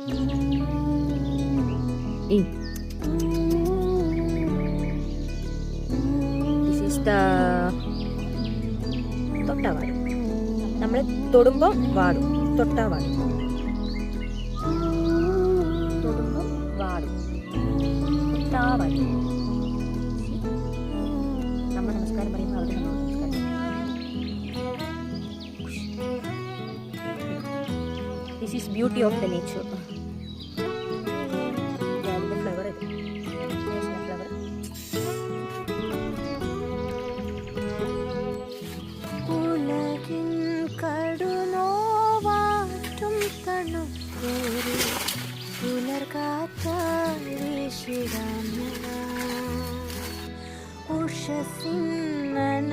This is the തൊട്ടാവാട്. നമ്മൾ തൊടുമ്പോൾ വാടും, തൊട്ടാവാടും, തൊടുമ്പോൾ വാടും, തൊട്ടാവാടും. നമ്മൾ നമസ്കാരം പറയുമ്പോൾ അവർ നമ്മൾ നമസ്കാരം. This is beauty of the nature. Flower ഇത് ഫ്ലവർ. ഉഷസിൻ